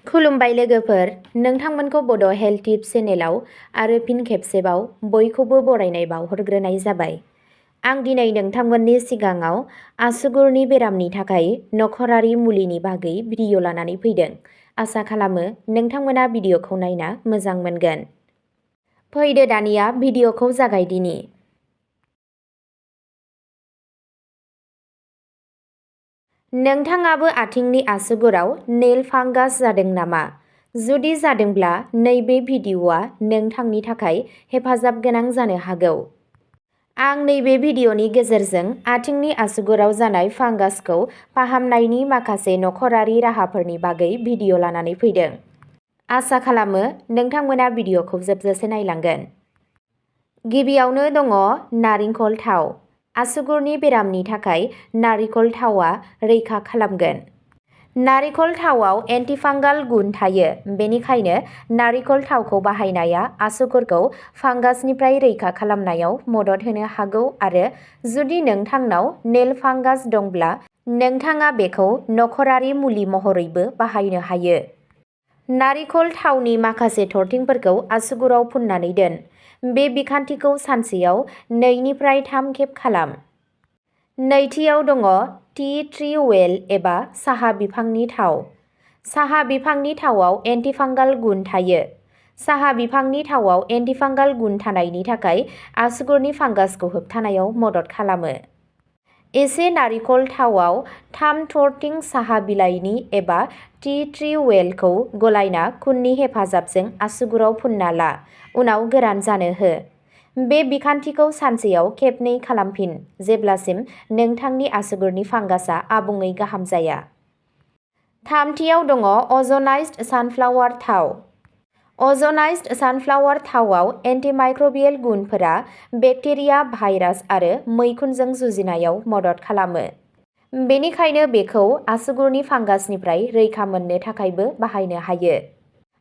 खुलुमबाय लोगोफोर, नोंथांमोनखौ बड' हेल्थ टिप्स चेनेलाव आरो फिन खेबसेबाव बयखौबो बरायनाय बावहरग्रोनाय जाबाय। आं दिनै नोंथांमोननि सिगाङाव आसुगुरनि बेरामनि थाखाय नख'रारि मुलिनि बागै भिडिअ लानानै फैदों। आसा खालामो नोंथांमोना भिडिअखौ नायना मोजां मोनगोन। फैदो दानिया भिडिअखौ जागायदिनि। नोंथाङाबो आथिंनि आसुगुराव नेल फांगास जादों नामा? जुदि जादोंब्ला नैबे भिडिअआ नोंथांनि थाखाय हेफाजाब गोनां जानो हागौ। आं नैबे भिडिअनि गेजेरजों आथिंनि आसुगुराव जानाय फांगासखौ फाहामनायनि माखासे नख'रारि राहाफोरनि बागै भिडिअ लानानै फैदों। आसा खालामो नोंथांमोना भिडिअखौ जोबजासे नायलांगोन। गिबियावनो दङ नारिखल थाव। आसुगुरनि बेरामनि थाखाय नारिखल थावआ रैखा खालामगोन। नारिखल थावआव एन्टिफांगाल गुन थायो, बेनिखायनो नारिखल थावखौ बाहायनाया आसुगुरखौ फांगासनिफ्राय रैखा खालामनायाव मदद होनो हागौ आरो जुदि नोंथांनाव नेल फांगास दंब्ला नोंथाङा बेखौ नख'रारि मुलि महरैबो बाहायनो हायो। नारिखल थावनि माखासे थरथिंफोरखौ आसुगुराव फुननानै दोन। बे बिखान्थिखौ सानसेयाव 2 निफ्राय 3 खेब खालाम। नैथियाव दङ टि ट्री अइल एबा साहा बिफांनि थाव। साहा बिफांनि थावआव एन्टिफांगाल गुन थायो। साहा बिफांनि थावआव एन्टिफांगाल गुन थानायनि थाखाय आसुगुरनि फांगासखौ होबथानायाव मदद खालामो। एसे नारिखल थावआव 3 थरथिं साहा बिलाइनि एबा टि ट्री अइलखौ गलायना खुननि हेफाजाबजों आसुगुराव फुनना ला, उनाव गोरान जानो हो। बे बिखान्थिखौ सानसेयाव खेबनै खालामफिन जेब्लासिम नोंथांनि आसुगुरनि फांगासआ आबुङै गाहाम जाया। थामथियाव दङ अजनाइज्ड सानफ्लावार थाव। अजनाइज्ड सानफ्लावार थावआव एन्टिमाइक्रबियेल गुनफोरा बेक्टेरिया, भाइरास आरो मैखुनजों जुजिनायाव मदद खालामो। बेनिखायनो बेखौ आसुगुरनि फांगासनिफ्राय रैखा मोननो थाखायबो बाहायनो हायो।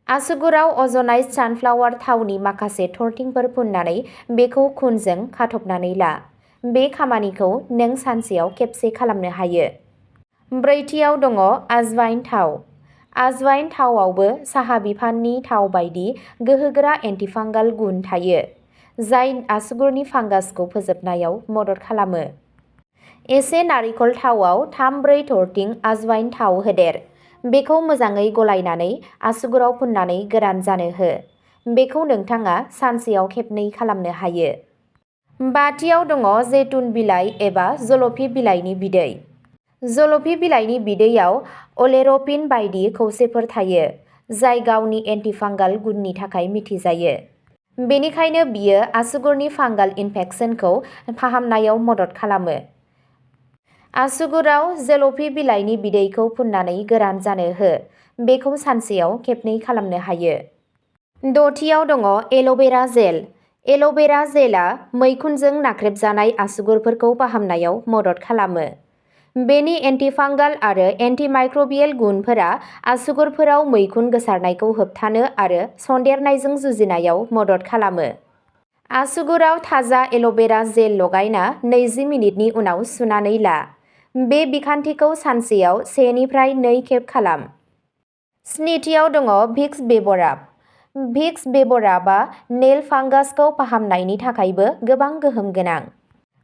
आसुगुराव अजनाइज्ड सानफ्लावार थावनि माखासे थरथिंफोर फुननानै बेखौ खुनजों खाथबनानै ला। बे खामानिखौ नों सानसेयाव खेबसे खालामनो हायो। ब्रैथियाव दङ आजवाइन थाव। आजवाइन थावआवबो साहा बिफांनि थाव बायदि गोहोगोरा एन्टिफांगाल गुन थायो, जाय आसुगुरनि फांगासखौ फोजोबनायाव मदद खालामो। एसे नारिखल थावआव 3-4 थरथिं आजवाइन थाव होदेर। बेखौ मोजाङै गलायनानै आसुगुराव फुननानै गोरान जानो हो। बेखौ नोंथाङा सानसेयाव खेबनै खालामनो हायो। बाथियाव दङ जैतुन बिलाइ एबा जलफि बिलाइनि बिदै। जलफि बिलाइनि बिदैयाव अलेर'पिन बायदि खौसेफोर थायो, जाय गावनि एन्टिफांगाल गुननि थाखाय मिथिजायो। बेनिखायनो बियो आसुगुरनि फांगाल इनफेकसनखौ फाहामनायाव मदद खालामो। आसुगुराव जलफि बिलाइनि बिदैखौ फुननानै गोरान जानो हो। बेखौ सानसेयाव खेबनै खालामनो हायो। दथियाव दङ एल'भेरा जेल। एल'भेरा जेलआ मैखुनजों नाख्रेबजानाय आसुगुरफोरखौ फाहामनायाव मदद खालामो। बेनि एन्टिफांगाल आरो एन्टिमाइक्रबियेल गुनफोरा आसुगुरफोराव मैखुन गोसारनायखौ होबथानो आरो सन्देरनायजों जुजिनायाव मदद खालामो। आसुगुराव थाजा एल'भेरा जेल लगायना 20 मिनिटनि उनाव सुनानै ला। बे बिखान्थिखौ सानसेयाव 1 निफ्राय 2 खेब खालाम। स्निथियाव दङ भिक्स बेबराब। भिक्स बेबराबआ नेल फांगासखौ फाहामनायनि थाखायबो गोबां गोहोम गोनां।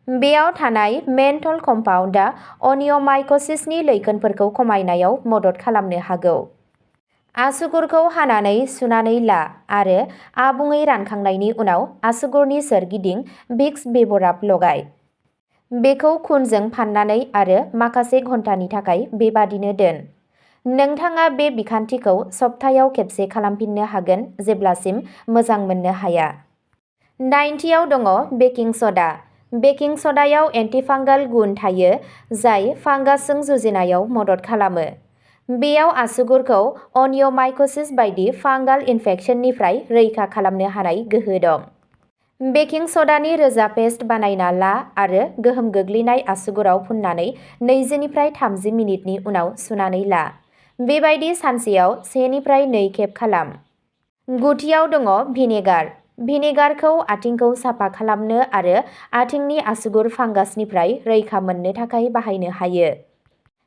बेयाव थानाय मेन्थल कम्पाउन्डआ अनियमाइक'सिसनि लैखोनफोरखौ खमायनायाव मदद खालामनो हागौ। आसुगुरखौ हानानै सुनानै ला आरो आबुङै रानखांनायनि उनाव आसुगुरनि सोरगिदिं भिक्स बेबराब लगाय। बेखौ खुनजों फाननानै आरो माखासे घन्टानि थाखाय बेबादिनो दोन। नोंथाङा बे बिखान्थिखौ सप्तायाव खेबसे खालामफिननो हागोन जेब्लासिम मोजां मोननो हाया। दाइनथियाव दङ बेकिं स'डा। बेकिं स'डायाव एन्टिफांगाल गुन थायो, जाय फांगासजों जुजिनायाव मदद खालामो। बेयाव आसुगुरखौ अनियमाइक'सिस बायदि फांगाल इनफेकसननिफ्राय रैखा खालामनो हानाय गोहो दं। बेकिं स'डानि रोजा पेस्ट बानायना ला आरो गोहोम गोग्लैनाय आसुगुराव फुननानै 20 निफ्राय 30 मिनिटनि उनाव सुनानै ला। बेबायदि सानसेयाव 1 निफ्राय 2 खेब खालाम। गुथियाव दङ भिनेगार। भिनेगारखौ आथिंखौ साफा खालामनो आरो आथिंनि आसुगुर फांगासनिफ्राय रैखा मोननो थाखाय बाहायनो हायो।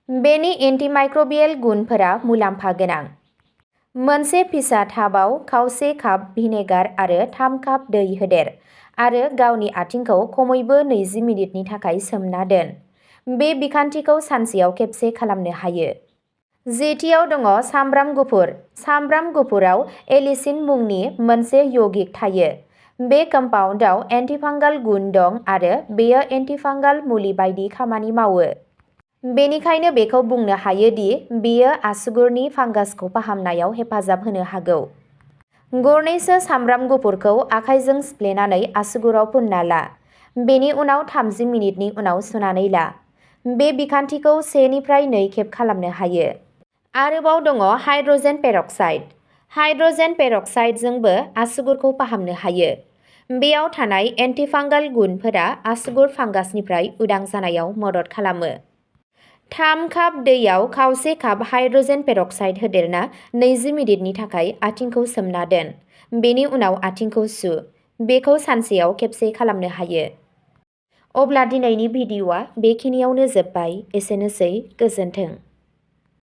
बेनि एन्टिमाइक्रबियेल गुनफोरा मुलाम्फा गोनां। मोनसे फिसा टाबआव खावसे काप भिनेगार आरो 3 काप दै होदेर आरो गावनि आथिंखौ खमैबो 20 मिनिटनि थाखाय सोमना दोन। बे बिखान्थिखौ सानसेयाव खेबसे खालामनो हायो। जेथियाव दङ सामब्राम गुफुर। सामब्राम गुफुराव एलिसिन मुंनि मोनसे यौगिक थायो। बे कम्पाउन्डआव एन्टिफांगाल गुन दं आरो बेयो एन्टिफांगाल मुलि बायदि खामानि मावो। बेनिखायनो बेखौ बुंनो हायो दि बेयो आसुगुरनि फांगासखौ फाहामनायाव हेफाजाब होनो हागौ। गरनैसो सामब्राम गुफुरखौ आखाइजों सिफ्लेनानै आसुगुराव फुनना ला। बेनि उनाव 30 मिनिटनि उनाव सुनानै ला। बे बिखान्थिखौ 1 निफ्राय 2 खेब खालामनो हायो। आरोबाव दङ हाइड्रजेन पेरक्साइड। हाइड्रजेन पेरक्साइडजोंबो आसुगुरखौ फाहामनो हायो। बेयाव थानाय एन्टिफांगाल गुनफोरा आसुगुर फांगासनिफ्राय उदां जानायाव मदद खालामो। 3 काप दैयाव खावसे काप हाइड्रजेन पेरक्साइड होदेरना 20 मिनिटनि थाखाय आथिंखौ सोमना दोन। बेनि उनाव आथिंखौ सु। बेखौ सानसेयाव खेबसे खालामनो हायो। अब्ला दिनैनि भिडिअ'आ बेखिनियावनो जोब्बाय। एसेनोसै, गोजोन्थों।